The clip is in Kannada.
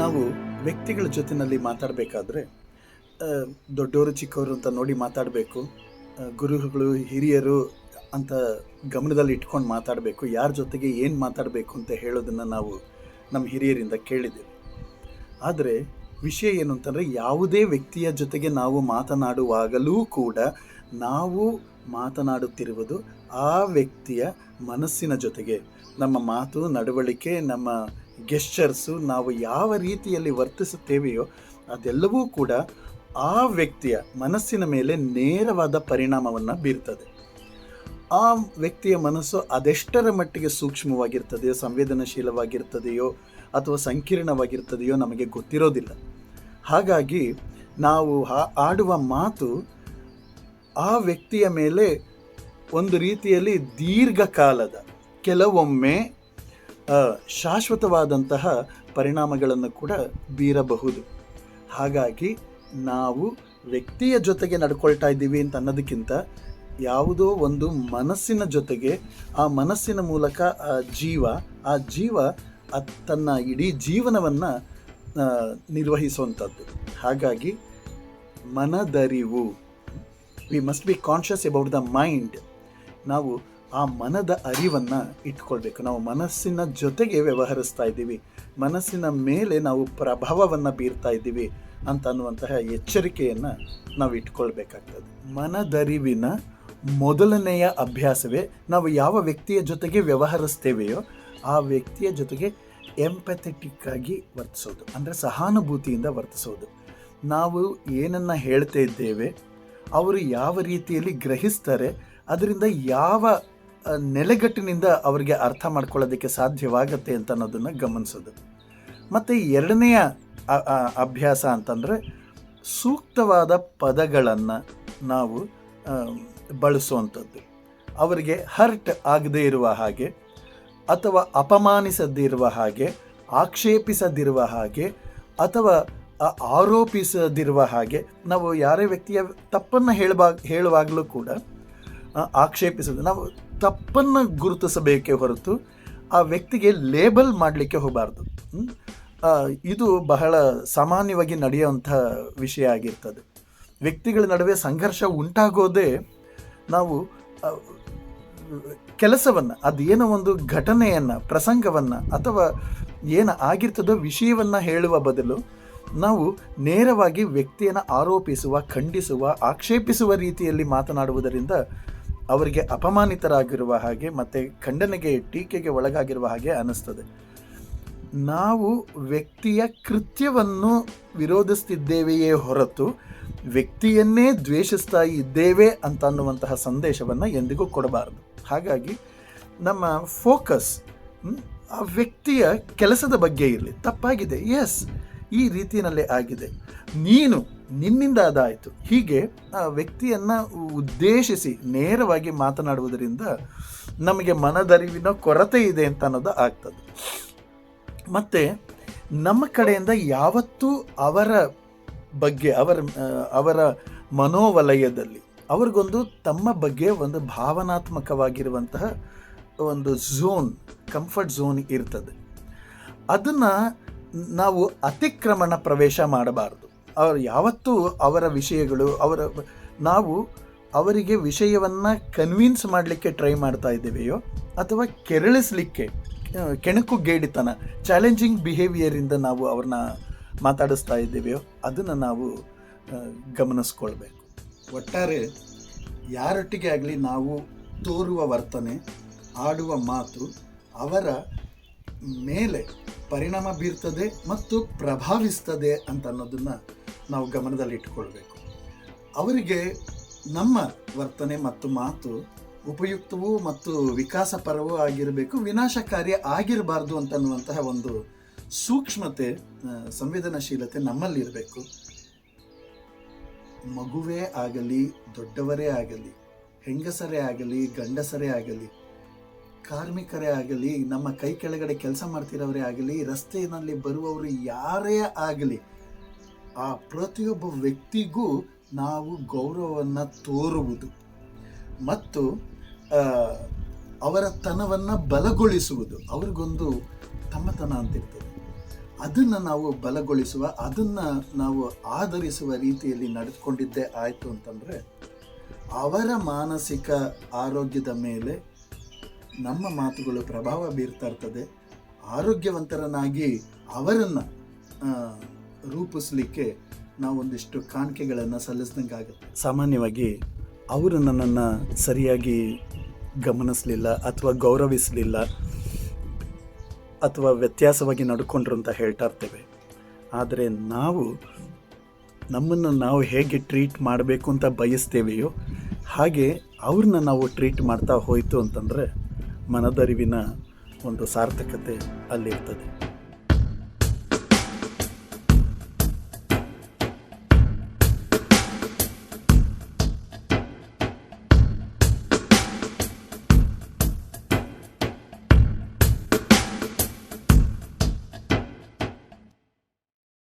ನಾವು ವ್ಯಕ್ತಿಗಳ ಜೊತೆಯಲ್ಲಿ ಮಾತಾಡಬೇಕಾದ್ರೆ ದೊಡ್ಡವರು ಚಿಕ್ಕವರು ಅಂತ ನೋಡಿ ಮಾತಾಡಬೇಕು. ಗುರುಗಳು ಹಿರಿಯರು ಅಂತ ಗಮನದಲ್ಲಿ ಇಟ್ಕೊಂಡು ಮಾತಾಡಬೇಕು. ಯಾರ ಜೊತೆಗೆ ಏನು ಮಾತಾಡಬೇಕು ಅಂತ ಹೇಳೋದನ್ನು ನಾವು ನಮ್ಮ ಹಿರಿಯರಿಂದ ಕೇಳಿದ್ದೇವೆ. ಆದರೆ ವಿಷಯ ಏನು ಅಂತಂದರೆ, ಯಾವುದೇ ವ್ಯಕ್ತಿಯ ಜೊತೆಗೆ ನಾವು ಮಾತನಾಡುವಾಗಲೂ ಕೂಡ ನಾವು ಮಾತನಾಡುತ್ತಿರುವುದು ಆ ವ್ಯಕ್ತಿಯ ಮನಸ್ಸಿನ ಜೊತೆಗೆ. ನಮ್ಮ ಮಾತು, ನಡವಳಿಕೆ, ನಮ್ಮ ಗೆಸ್ಚರ್ಸು, ನಾವು ಯಾವ ರೀತಿಯಲ್ಲಿ ವರ್ತಿಸುತ್ತೇವೆಯೋ ಅದೆಲ್ಲವೂ ಕೂಡ ಆ ವ್ಯಕ್ತಿಯ ಮನಸ್ಸಿನ ಮೇಲೆ ನೇರವಾದ ಪರಿಣಾಮವನ್ನು ಬೀರ್ತದೆ. ಆ ವ್ಯಕ್ತಿಯ ಮನಸ್ಸು ಅದೆಷ್ಟರ ಮಟ್ಟಿಗೆ ಸೂಕ್ಷ್ಮವಾಗಿರ್ತದೆಯೋ, ಸಂವೇದನಾಶೀಲವಾಗಿರ್ತದೆಯೋ ಅಥವಾ ಸಂಕೀರ್ಣವಾಗಿರ್ತದೆಯೋ ನಮಗೆ ಗೊತ್ತಿರೋದಿಲ್ಲ. ಹಾಗಾಗಿ ನಾವು ಆಡುವ ಮಾತು ಆ ವ್ಯಕ್ತಿಯ ಮೇಲೆ ಒಂದು ರೀತಿಯಲ್ಲಿ ದೀರ್ಘಕಾಲದ, ಕೆಲವೊಮ್ಮೆ ಶಾಶ್ವತವಾದಂತಹ ಪರಿಣಾಮಗಳನ್ನು ಕೂಡ ಬೀರಬಹುದು. ಹಾಗಾಗಿ ನಾವು ವ್ಯಕ್ತಿಯ ಜೊತೆಗೆ ನಡ್ಕೊಳ್ತಾ ಇದ್ದೀವಿ ಅಂತ ಅನ್ನೋದಕ್ಕಿಂತ ಯಾವುದೋ ಒಂದು ಮನಸ್ಸಿನ ಜೊತೆಗೆ, ಆ ಮನಸ್ಸಿನ ಮೂಲಕ ಆ ಜೀವ ತನ್ನ ಇಡೀ ಜೀವನವನ್ನು ನಿರ್ವಹಿಸುವಂಥದ್ದು. ಹಾಗಾಗಿ ಮನದರಿವು, we must be conscious about the mind. ನಾವು ಆ ಮನದ ಅರಿವನ್ನು ಇಟ್ಕೊಳ್ಬೇಕು. ನಾವು ಮನಸ್ಸಿನ ಜೊತೆಗೆ ವ್ಯವಹರಿಸ್ತಾ ಇದ್ದೀವಿ, ಮನಸ್ಸಿನ ಮೇಲೆ ನಾವು ಪ್ರಭಾವವನ್ನು ಬೀರ್ತಾ ಇದ್ದೀವಿ ಅಂತ ಅನ್ನುವಂತಹ ಎಚ್ಚರಿಕೆಯನ್ನು ನಾವು ಇಟ್ಕೊಳ್ಬೇಕಾಗ್ತದೆ. ಮನದರಿವಿನ ಮೊದಲನೆಯ ಅಭ್ಯಾಸವೇ ನಾವು ಯಾವ ವ್ಯಕ್ತಿಯ ಜೊತೆಗೆ ವ್ಯವಹರಿಸ್ತೇವೆಯೋ ಆ ವ್ಯಕ್ತಿಯ ಜೊತೆಗೆ ಎಂಪಥೆಟಿಕ್ ಆಗಿ ವರ್ತಿಸೋದು, ಅಂದರೆ ಸಹಾನುಭೂತಿಯಿಂದ ವರ್ತಿಸೋದು. ನಾವು ಏನನ್ನು ಹೇಳ್ತಾ ಇದ್ದೇವೆ, ಅವರು ಯಾವ ರೀತಿಯಲ್ಲಿ ಗ್ರಹಿಸ್ತಾರೆ, ಅದರಿಂದ ಯಾವ ನೆಲೆಗಟ್ಟಿನಿಂದ ಅವರಿಗೆ ಅರ್ಥ ಮಾಡ್ಕೊಳ್ಳೋದಕ್ಕೆ ಸಾಧ್ಯವಾಗತ್ತೆ ಅಂತ ಅನ್ನೋದನ್ನು ಗಮನಿಸೋದು. ಮತ್ತು ಎರಡನೆಯ ಅಭ್ಯಾಸ ಅಂತಂದರೆ, ಸೂಕ್ತವಾದ ಪದಗಳನ್ನು ನಾವು ಬಳಸುವಂಥದ್ದು. ಅವರಿಗೆ ಹರ್ಟ್ ಆಗದೇ ಇರುವ ಹಾಗೆ, ಅಥವಾ ಅಪಮಾನಿಸದಿರುವ ಹಾಗೆ, ಆಕ್ಷೇಪಿಸದಿರುವ ಹಾಗೆ, ಅಥವಾ ಆರೋಪಿಸದಿರುವ ಹಾಗೆ. ನಾವು ಯಾರೇ ವ್ಯಕ್ತಿಯ ತಪ್ಪನ್ನು ಹೇಳುವಾಗಲೂ ಕೂಡ ಆಕ್ಷೇಪಿಸೋದು, ನಾವು ತಪ್ಪನ್ನು ಗುರುತಿಸಬೇಕೇ ಹೊರತು ಆ ವ್ಯಕ್ತಿಗೆ ಲೇಬಲ್ ಮಾಡಲಿಕ್ಕೆ ಹೋಗಬಾರ್ದು. ಇದು ಬಹಳ ಸಾಮಾನ್ಯವಾಗಿ ನಡೆಯುವಂಥ ವಿಷಯ ಆಗಿರ್ತದೆ. ವ್ಯಕ್ತಿಗಳ ನಡುವೆ ಸಂಘರ್ಷ ಉಂಟಾಗೋದೇ ನಾವು ಕೆಲಸವನ್ನು, ಅದೇನೋ ಒಂದು ಘಟನೆಯನ್ನು, ಪ್ರಸಂಗವನ್ನು, ಅಥವಾ ಏನು ಆಗಿರ್ತದೋ ವಿಷಯವನ್ನು ಹೇಳುವ ಬದಲು ನಾವು ನೇರವಾಗಿ ವ್ಯಕ್ತಿಯನ್ನು ಆರೋಪಿಸುವ, ಖಂಡಿಸುವ, ಆಕ್ಷೇಪಿಸುವ ರೀತಿಯಲ್ಲಿ ಮಾತನಾಡುವುದರಿಂದ ಅವರಿಗೆ ಅಪಮಾನಿತರಾಗಿರುವ ಹಾಗೆ ಮತ್ತು ಖಂಡನೆಗೆ, ಟೀಕೆಗೆ ಒಳಗಾಗಿರುವ ಹಾಗೆ ಅನ್ನಿಸ್ತದೆ. ನಾವು ವ್ಯಕ್ತಿಯ ಕೃತ್ಯವನ್ನು ವಿರೋಧಿಸ್ತಿದ್ದೇವೆಯೇ ಹೊರತು ವ್ಯಕ್ತಿಯನ್ನೇ ದ್ವೇಷಿಸ್ತಾ ಇದ್ದೇವೆ ಅಂತ ಅನ್ನುವಂತಹ ಸಂದೇಶವನ್ನು ಎಂದಿಗೂ ಕೊಡಬಾರದು. ಹಾಗಾಗಿ ನಮ್ಮ ಫೋಕಸ್ ಆ ವ್ಯಕ್ತಿಯ ಕೆಲಸದ ಬಗ್ಗೆ ಇರಲಿ. ತಪ್ಪಾಗಿದೆ, ಎಸ್, ಈ ರೀತಿಯಲ್ಲೇ ಆಗಿದೆ, ನಿನ್ನಿಂದ ಅದಾಯಿತು, ಹೀಗೆ ಆ ವ್ಯಕ್ತಿಯನ್ನು ಉದ್ದೇಶಿಸಿ ನೇರವಾಗಿ ಮಾತನಾಡುವುದರಿಂದ ನಮಗೆ ಮನದರಿವಿನ ಕೊರತೆ ಇದೆ ಅಂತ ಅನ್ನೋದು ಆಗ್ತದೆ. ಮತ್ತು ನಮ್ಮ ಕಡೆಯಿಂದ ಯಾವತ್ತೂ ಅವರ ಬಗ್ಗೆ, ಅವರ ಮನೋವಲಯದಲ್ಲಿ ಅವ್ರಿಗೊಂದು ತಮ್ಮ ಬಗ್ಗೆ ಒಂದು ಭಾವನಾತ್ಮಕವಾಗಿರುವಂತಹ ಒಂದು ಝೋನ್, ಕಂಫರ್ಟ್ ಝೋನ್ ಇರ್ತದೆ. ಅದನ್ನು ನಾವು ಅತಿಕ್ರಮಣ ಪ್ರವೇಶ ಮಾಡಬಾರ್ದು. ಅವರು ಯಾವತ್ತೂ ಅವರ ವಿಷಯಗಳು, ನಾವು ಅವರಿಗೆ ವಿಷಯವನ್ನು ಕನ್ವಿನ್ಸ್ ಮಾಡಲಿಕ್ಕೆ ಟ್ರೈ ಮಾಡ್ತಾ ಇದ್ದೇವೆಯೋ ಅಥವಾ ಕೆರಳಿಸಲಿಕ್ಕೆ, ಕೆಣಕುಗೇಡಿತನ, ಚಾಲೆಂಜಿಂಗ್ ಬಿಹೇವಿಯರಿಂದ ನಾವು ಅವ್ರನ್ನ ಮಾತಾಡಿಸ್ತಾ ಇದ್ದೇವೆಯೋ ಅದನ್ನು ನಾವು ಗಮನಿಸ್ಕೊಳ್ಬೇಕು. ಒಟ್ಟಾರೆ ಯಾರೊಟ್ಟಿಗೆ ಆಗಲಿ ನಾವು ತೋರುವ ವರ್ತನೆ, ಆಡುವ ಮಾತು ಅವರ ಮೇಲೆ ಪರಿಣಾಮ ಬೀರ್ತದೆ ಮತ್ತು ಪ್ರಭಾವಿಸ್ತದೆ ಅಂತ ಅನ್ನೋದನ್ನು ನಾವು ಗಮನದಲ್ಲಿ ಇಟ್ಕೊಳ್ಬೇಕು. ಅವರಿಗೆ ನಮ್ಮ ವರ್ತನೆ ಮತ್ತು ಮಾತು ಉಪಯುಕ್ತವೂ ಮತ್ತು ವಿಕಾಸಪರವೂ ಆಗಿರಬೇಕು, ವಿನಾಶಕಾರಿ ಆಗಿರಬಾರ್ದು ಅಂತನ್ನುವಂತಹ ಒಂದು ಸೂಕ್ಷ್ಮತೆ, ಸಂವೇದನಾಶೀಲತೆ ನಮ್ಮಲ್ಲಿರಬೇಕು. ಮಗುವೇ ಆಗಲಿ, ದೊಡ್ಡವರೇ ಆಗಲಿ, ಹೆಂಗಸರೇ ಆಗಲಿ, ಗಂಡಸರೇ ಆಗಲಿ, ಕಾರ್ಮಿಕರೇ ಆಗಲಿ, ನಮ್ಮ ಕೈ ಕೆಳಗಡೆ ಕೆಲಸ ಮಾಡ್ತಿರೋರೇ ಆಗಲಿ, ರಸ್ತೆಯಲ್ಲಿ ಬರುವವರು ಯಾರೇ ಆಗಲಿ, ಆ ಪ್ರತಿಯೊಬ್ಬ ವ್ಯಕ್ತಿಗೂ ನಾವು ಗೌರವವನ್ನು ತೋರುವುದು ಮತ್ತು ಅವರ ತನವನ್ನು ಬಲಗೊಳಿಸುವುದು. ಅವ್ರಿಗೊಂದು ತಮ್ಮತನ ಅಂತಿರ್ತದೆ. ಅದನ್ನು ನಾವು ಬಲಗೊಳಿಸುವ, ಅದನ್ನು ನಾವು ಆಧರಿಸುವ ರೀತಿಯಲ್ಲಿ ನಡೆದುಕೊಂಡಿದ್ದೇ ಆಯಿತು ಅಂತಂದರೆ ಅವರ ಮಾನಸಿಕ ಆರೋಗ್ಯದ ಮೇಲೆ ನಮ್ಮ ಮಾತುಗಳು ಪ್ರಭಾವ ಬೀರ್ತಾ ಇರ್ತದೆ. ಆರೋಗ್ಯವಂತರನ್ನಾಗಿ ಅವರನ್ನು ರೂಪಿಸಲಿಕ್ಕೆ ನಾವೊಂದಿಷ್ಟು ಕಾಣಿಕೆಗಳನ್ನು ಸಲ್ಲಿಸ್ದಂಗೆ ಆಗುತ್ತೆ. ಸಾಮಾನ್ಯವಾಗಿ ಅವರು ನನ್ನನ್ನು ಸರಿಯಾಗಿ ಗಮನಿಸಲಿಲ್ಲ ಅಥವಾ ಗೌರವಿಸಲಿಲ್ಲ ಅಥವಾ ವ್ಯತ್ಯಾಸವಾಗಿ ನಡ್ಕೊಂಡ್ರು ಅಂತ ಹೇಳ್ತಾ ಇರ್ತೇವೆ. ಆದರೆ ನಮ್ಮನ್ನು ನಾವು ಹೇಗೆ ಟ್ರೀಟ್ ಮಾಡಬೇಕು ಅಂತ ಬಯಸ್ತೇವೆಯೋ ಹಾಗೆ ಅವ್ರನ್ನ ನಾವು ಟ್ರೀಟ್ ಮಾಡ್ತಾ ಹೋಯಿತು ಅಂತಂದರೆ ಮನದರಿವಿನ ಒಂದು ಸಾರ್ಥಕತೆ ಅಲ್ಲಿರ್ತದೆ.